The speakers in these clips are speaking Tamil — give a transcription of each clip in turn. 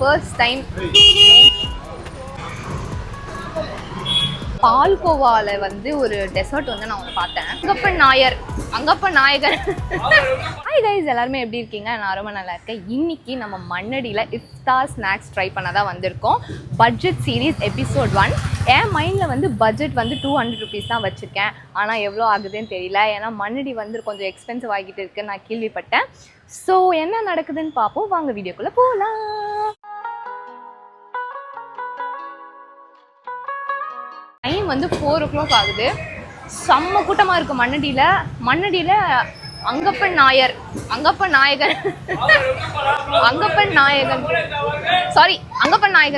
First time பால்கோவால வந்து ஒரு டெசர்ட் வந்து நான் பார்த்தேன். அங்கப்பன் நாயகர். ஹாய் கைஸ், எல்லாருமே எப்படி இருக்கீங்க? நான் ரொம்ப நல்லா இருக்கேன். இன்னைக்கு நம்ம மண்ணடியில் இஃப்தார் ஸ்நாக்ஸ் ட்ரை பண்ண தான் வந்திருக்கோம். Budget series episode 1. என் மைண்டில் வந்து பட்ஜெட் வந்து 200 rupees தான் வச்சுருக்கேன். ஆனால் எவ்வளோ ஆகுதுன்னு தெரியல. ஏன்னா மண்ணடி வந்து கொஞ்சம் எக்ஸ்பென்சிவ் ஆகிட்டு இருக்குன்னு நான் கேள்விப்பட்டேன். ஸோ என்ன நடக்குதுன்னு பார்ப்போம். வாங்க வீடியோக்குள்ளே போகலாம். டைம் வந்து 4 o'clock ஆகுது. செம்ம கூட்டமாக இருக்குது மண்ணடியில். அங்கப்பன் நாயகன்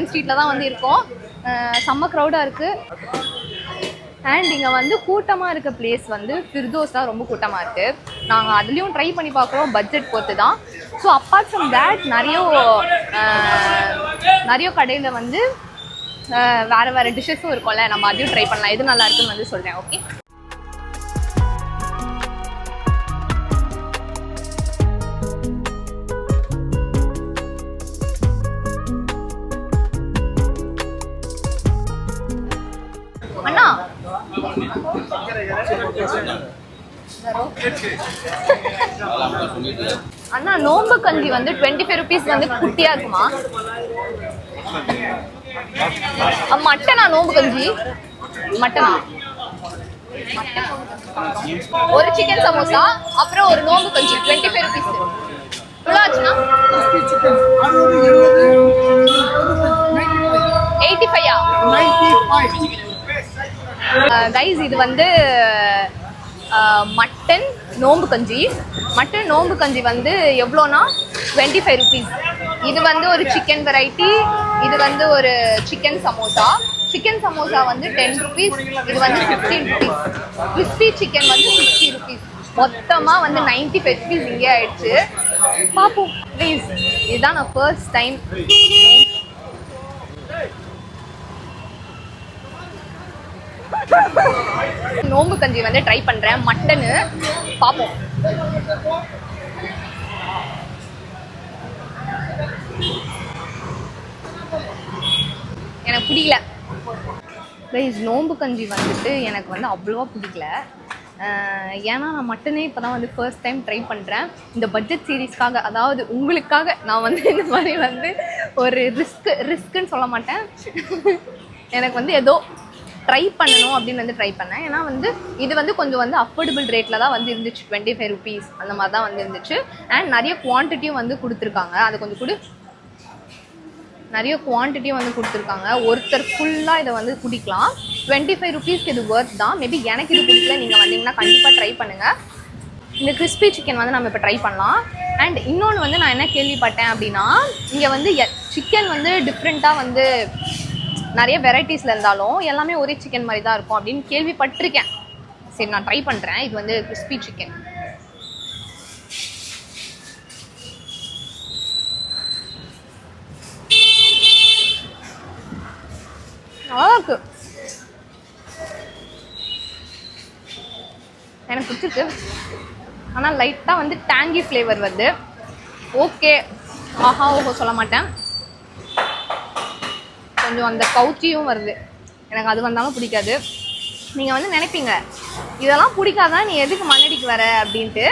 ஸ்ட்ரீட்டில் தான் வந்து இருக்கோம். செம்ம க்ரௌடாக இருக்குது. அண்ட் இங்கே வந்து கூட்டமாக இருக்க பிளேஸ் வந்து ஃபிர்தோஸ் தான் ரொம்ப கூட்டமாக இருக்குது. நாங்கள் அதுலேயும் ட்ரை பண்ணி பார்க்குறோம், பட்ஜெட் பொறுத்து தான். ஸோ அப்பார்ட் ஃப்ரம் தேட் நிறைய கடையில் வந்து வேறு டிஷ்ஷஸும் இருக்கும்ல, நம்ம அதையும் ட்ரை பண்ணலாம். எது நல்லா இருக்குன்னு வந்து சொல்கிறேன். ஓகே, அண்ணா அண்ணா நோம்பு கஞ்சி வந்து 25 rupees வந்து குட்டியா இருக்குமா? மட்டனா நோம்பு கஞ்சி? மட்டனா ஒரு சிக்கன் சமோசா அப்புறம் ஒரு நோம்பு கஞ்சி 25 rupees. எவ்வளோ ஆச்சுன்னா 85. கைஸ், இது வந்து மட்டன் நோம்பு கஞ்சி வந்து எவ்வளோனா 25 rupees. இது வந்து ஒரு சிக்கன் வெரைட்டி. இது வந்து ஒரு சிக்கன் சமோசா வந்து 10 rupees. இது வந்து 15 rupees. கிறிஸ்பி சிக்கன் வந்து 60 rupees. மொத்தமாக வந்து 95 rupees இங்கே ஆயிடுச்சு. பார்ப்போம் ப்ளீஸ். இதுதான் நான் ஃபர்ஸ்ட் டைம் நோம்பு கஞ்சி வந்து ட்ரை பண்றேன். மட்டனு பார்ப்போம். எனக்கு பிடிக்கல ப்ளீஸ். நோம்பு கஞ்சி வந்துட்டு எனக்கு வந்து அவ்வளோவா பிடிக்கல. ஏன்னா நான் மட்டனே இப்போ தான் வந்து ஃபர்ஸ்ட் டைம் ட்ரை பண்ணுறேன். இந்த பட்ஜெட் சீரீஸ்க்காக, அதாவது உங்களுக்காக நான் வந்து இந்த மாதிரி வந்து ஒரு ரிஸ்க்குன்னு சொல்ல மாட்டேன். எனக்கு வந்து ஏதோ ட்ரை பண்ணணும் அப்படின்னு வந்து ட்ரை பண்ணேன். ஏன்னா வந்து இது வந்து கொஞ்சம் வந்து அஃபோர்டபுள் ரேட்டில் தான் வந்து இருந்துச்சு. 25 rupees அந்த மாதிரி தான் வந்து இருந்துச்சு. அண்ட் நிறைய குவான்டிட்டியும் வந்து கொடுத்துருக்காங்க. அது கொஞ்சம் நிறைய குவான்டிட்டியும் வந்து கொடுத்துருக்காங்க. ஒருத்தர் ஃபுல்லாக இதை வந்து குடிக்கலாம். 25 rupeesக்கு இது ஒர்த் தான். மேபி எனக்கு இது பிடிக்கல. நீங்கள் வந்தீங்கன்னா கண்டிப்பாக ட்ரை பண்ணுங்கள். இந்த கிறிஸ்பி சிக்கன் வந்து நம்ம இப்போ ட்ரை பண்ணலாம். அண்ட் இன்னொன்று வந்து நான் என்ன கேள்விப்பட்டேன் அப்படின்னா, இங்கே வந்து சிக்கன் வந்து டிஃப்ரெண்ட்டாக வந்து நிறைய வெரைட்டிஸில் இருந்தாலும் எல்லாமே ஒரே சிக்கன் மாதிரி தான் இருக்கும் அப்படின்னு கேள்விப்பட்டிருக்கேன். சரி, நான் ட்ரை பண்ணுறேன். இது வந்து கிறிஸ்பி சிக்கன். நல்லா இருக்கு, எனக்கு பிடிச்சிருக்கு. ஆனால் லைட்டாக வந்து டேங்கி ஃப்ளேவர் வருது. ஓகே, ஓஹோ சொல்ல மாட்டேன். கொஞ்சம் அந்த கவுச்சியும் வருது. எனக்கு அது வந்தாலும் பிடிக்காது. நீங்கள் வந்து நினைப்பீங்க இதெல்லாம் பிடிக்காதான், நீ எதுக்கு மண்ணடிக்கு வர அப்படின்ட்டு.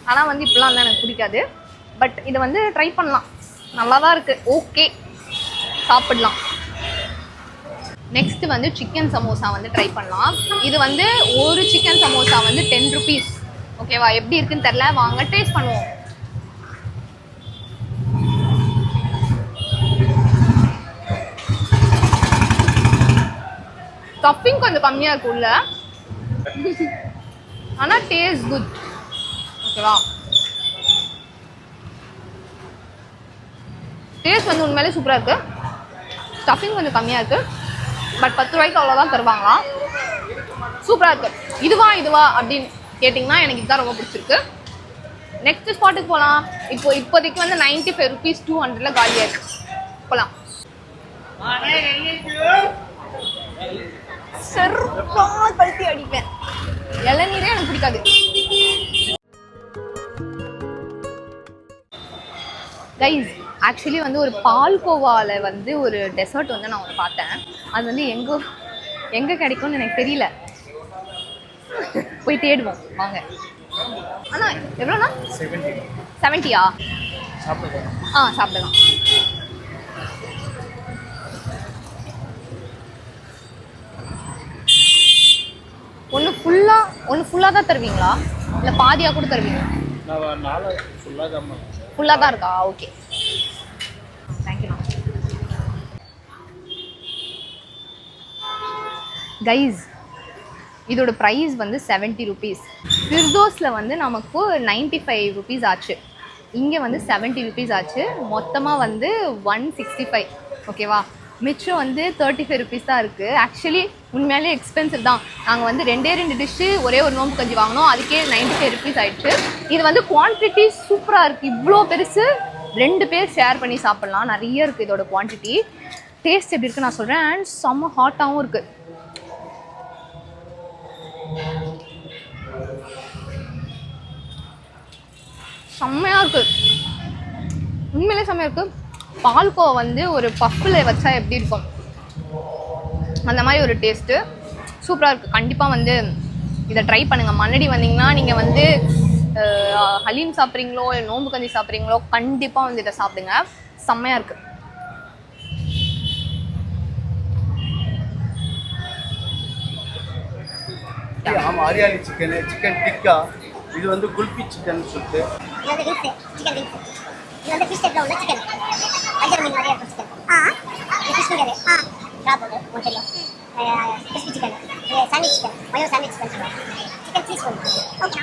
ஆனால் வந்து இப்படிலாம் தான் எனக்கு பிடிக்காது. பட் இதை வந்து ட்ரை பண்ணலாம், நல்லா தான் இருக்குது. ஓகே, சாப்பிடலாம். நெக்ஸ்ட்டு வந்து சிக்கன் சமோசா வந்து ட்ரை பண்ணலாம். இது வந்து ஒரு சிக்கன் சமோசா வந்து 10 rupees. ஓகேவா? எப்படி இருக்குன்னு தெரில, வாங்க டேஸ்ட் பண்ணுவோம். ஸ்டஃபிங் கொஞ்சம் கம்மியாக இருக்கு உள்ள, ஆனால் டேஸ்ட் குட். ஓகேவா? டேஸ்ட் வந்து உண்மையிலே சூப்பராக இருக்குது. ஸ்டஃபிங் கொஞ்சம் கம்மியாக இருக்குது. பட் 10 ரூபாய்க்கு அவ்வளோதான் தருவாங்களாம். சூப்பராக இருக்குது. இதுவா அப்படின்னு கேட்டிங்கன்னா எனக்கு இதுதான் ரொம்ப பிடிச்சிருக்கு. நெக்ஸ்ட் ஸ்பாட்டுக்கு போகலாம். இப்போதைக்கு வந்து 95 rupees 200 காலியாக இருக்குது. போகலாம். செருப்பாக கழுத்தி அடிப்பேன். இளநீரே எனக்கு பிடிக்காது. கைஸ், ஆக்சுவலி வந்து ஒரு பால்கோவாவில் வந்து ஒரு டெசர்ட் வந்து நான் ஒன்று பார்த்தேன். அது வந்து எங்கே கிடைக்கும்னு எனக்கு தெரியல. போய் தேடுவோம் வாங்க. ஆனால் எவ்வளோண்ணா? 70யா? சாப்பிடலாம். ஒன்று ஃபுல்லாக தான் தருவீங்களா இல்லை பாதியாக கூட தருவீங்களா? ஃபுல்லாக தான் இருக்கா? ஓகே, தேங்க்யூண்ணா. கைஸ், இதோட ப்ரைஸ் வந்து 70 rupees. ஃபிர்தோஸில் வந்து நமக்கு 95 rupees ஆச்சு. இங்கே வந்து 70 rupees ஆச்சு. மொத்தமாக வந்து 165. ஓகேவா? மிச்சம் வந்து 35 rupees தான் இருக்குது. ஆக்சுவலி உண்மையிலே எக்ஸ்பென்சிவ் தான். நாங்கள் வந்து 2 டிஷ்ஷு ஒரே ஒரு நோம்பு கஞ்சி வாங்கினோம். அதுக்கே 95 rupees ஆயிடுச்சு. இது வந்து குவான்டிட்டி சூப்பராக இருக்குது. இவ்வளோ பெருசு 2 பேர் ஷேர் பண்ணி சாப்பிட்லாம். நிறைய இருக்குது இதோட குவான்டிட்டி. டேஸ்ட் எப்படி இருக்குன்னு நான் சொல்கிறேன். அண்ட் செம்ம ஹாட்டாகவும் இருக்குது. செம்மையாக இருக்குது, உண்மையிலே செம்மையாக இருக்குது. பால்கோவா வந்து ஒரு பஃப்பில் வச்சா எப்படி இருக்கும் அந்த மாதிரி ஒரு டேஸ்ட்டு சூப்பராக இருக்குது. கண்டிப்பாக வந்து இதை ட்ரை பண்ணுங்கள். மண்ணடி வந்தீங்கன்னா நீங்கள் வந்து ஹலீம் சாப்பிட்றீங்களோ இல்லை நோம்பு கஞ்சி சாப்பிட்றீங்களோ கண்டிப்பாக வந்து இதை சாப்பிடுங்க. செம்மையாக இருக்குது. ஆமாம், ஹரியாலி சிக்கன் டிக்கா. இது வந்து குல்பி சிக்கன் சொல்லிட்டு இது வந்து ஃபிஷ் டைப்ல உள்ள சிக்கன். அஜர் மீன் நிறைய இருக்கும் சிக்கன். இது ஃபிஷ் ஃபிங்கர். கிராப் வந்து ஒன்றியம் கிறிஸ்பி சிக்கன். இது sandwich chicken, mayo sandwich chicken. Chicken cheese okay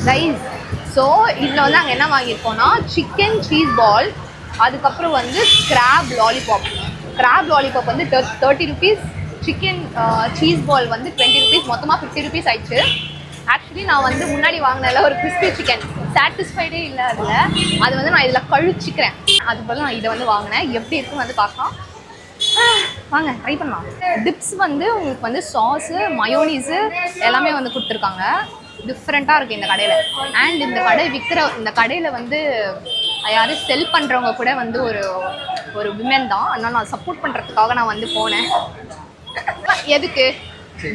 guys. So இதில் வந்து நாங்கள் என்ன வாங்கியிருக்கோம்னா சிக்கன் சீஸ் பால், அதுக்கப்புறம் வந்து கிராப் லாலிபாப். கிராப் லாலிபாப் வந்து 30 rupees, சிக்கன் சீஸ் பால் வந்து 20 rupees, மொத்தமாக 50 rupees ஆயிடுச்சு. ஆக்சுவலி நான் வந்து முன்னாடி வாங்கினதில் ஒரு கிறிஸ்பி சிக்கன் சாட்டிஸ்ஃபைடே இல்லை அதில். அது வந்து நான் இதில் கழிச்சிக்கிறேன். அது போல் நான் இதை வந்து வாங்கினேன். எப்படி இருக்குன்னு வந்து பார்க்கலாம். வாங்க ட்ரை பண்ணலாம். டிப்ஸ் வந்து உங்களுக்கு வந்து சாஸு மயோனீஸு எல்லாமே வந்து கொடுத்துருக்காங்க. டிஃப்ரெண்ட்டாக இருக்குது இந்த கடையில். அண்ட் இந்த கடையில் வந்து யாரும் செல் பண்ணுறவங்க கூட வந்து ஒரு விமன் தான். அதனால் நான் சப்போர்ட் பண்ணுறதுக்காக நான் வந்து போனேன். எதுக்கு?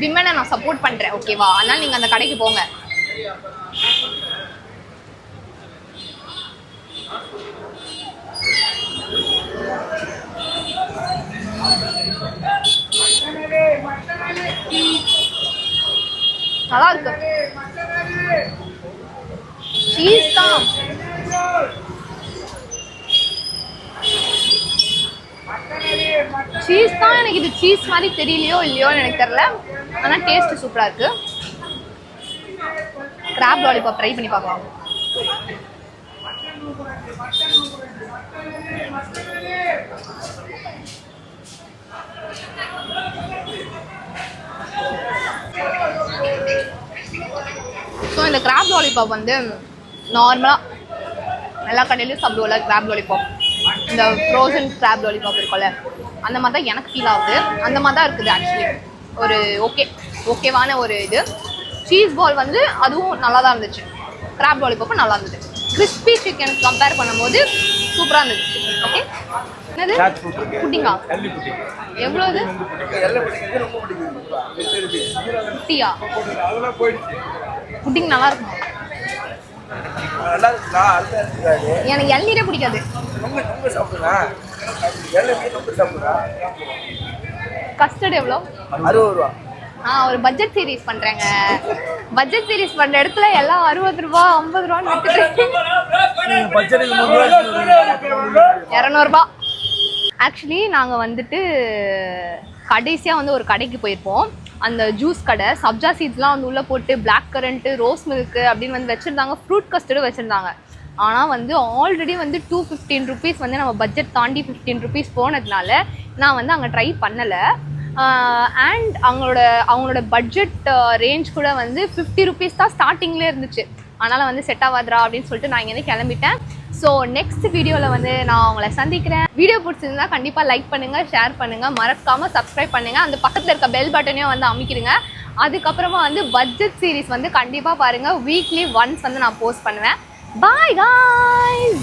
விமனை நான் சப்போர்ட் பண்ணுறேன், ஓகேவா? அதனால் நீங்கள் அந்த கடைக்கு போங்க. நல்லா இருக்கு. சீஸ் தான். சீஸ் தான். எனக்கு இது சீஸ் மாதிரி தெரியலையோ இல்லையோன்னு எனக்கு தெரியல. ஆனால் டேஸ்ட் சூப்பராக இருக்கு. கிராப் லாலிபாப் ட்ரை பண்ணி பார்க்கலாம். ஸோ இந்த கிராப் லாலிபாப் வந்து நார்மலாக எல்லா கடையிலையும் சாப்பிடுவோம்ல கிராப் லாலிபாப். இந்த ஃப்ரோசன் கிராப் லாலிபாப் இருக்கும்ல, அந்த மாதிரி தான் எனக்கு ஃபீல் ஆகுது. அந்த மாதிரி தான் இருக்குது ஆக்சுவலி. ஒரு ஓகேவான ஒரு இது. சீஸ் பால் வந்து அதுவும் நல்லா தான் இருந்துச்சு. கிராப் லாலிபாப்பும் நல்லா இருந்தது. கிறிஸ்பி சிக்கன் கம்பேர் பண்ணும்போது சூப்பராக இருந்துச்சு. ஓகே, என்னது புட்டிங்கா? எவ்வளோது? 50யா? புட்டிங் நல்லா இருக்குமா? எனக்கு இளநீரே பிடிக்காது. கஸ்டர்ட் எவ்வளோ? 60 ரூபா. ஒரு பட்ஜெட் சீரிஸ் பண்றேங்க. பட்ஜெட் சீரிஸ் பண்ற இடத்துல எல்லாம் 60 ரூபா 50 ரூபான்னு வித்துட்டு 200 ரூபா. ஆக்சுவலி நாங்கள் வந்துட்டு கடைசியாக வந்து ஒரு கடைக்கு போயிருப்போம். அந்த ஜூஸ் கடை. சப்ஜா சீட்ஸ்லாம் வந்து உள்ளே போட்டு பிளாக் கரண்ட்டு ரோஸ் மில்க்கு அப்படின்னு வந்து வச்சுருந்தாங்க. ஃப்ரூட் கஸ்டர்டும் வச்சுருந்தாங்க. ஆனால் வந்து ஆல்ரெடி வந்து 215 rupees வந்து நம்ம பட்ஜெட் தாண்டி 15 rupees போனதுனால நான் வந்து அங்கே ட்ரை பண்ணலை. அண்ட் அவங்களோட பட்ஜெட் ரேஞ்ச் கூட வந்து 50 rupees தான் ஸ்டார்டிங்லேயே இருந்துச்சு. அதனால் வந்து செட் ஆகாதரா அப்படின்னு சொல்லிட்டு நான் இங்கேருந்து கிளம்பிட்டேன். ஸோ நெக்ஸ்ட் வீடியோவில் வந்து நான் உங்களை சந்திக்கிறேன். வீடியோ பிடிச்சிருந்தா கண்டிப்பாக லைக் பண்ணுங்கள், ஷேர் பண்ணுங்கள், மறக்காமல் சப்ஸ்கிரைப் பண்ணுங்கள். அந்த பக்கத்தில் இருக்க பெல் பட்டனையும் வந்து அமைக்கிடுங்க. அதுக்கப்புறமா வந்து பட்ஜெட் சீரிஸ் வந்து கண்டிப்பாக பாருங்கள். வீக்லி ஒன்ஸ் வந்து நான் போஸ்ட் பண்ணுவேன். பாய் guys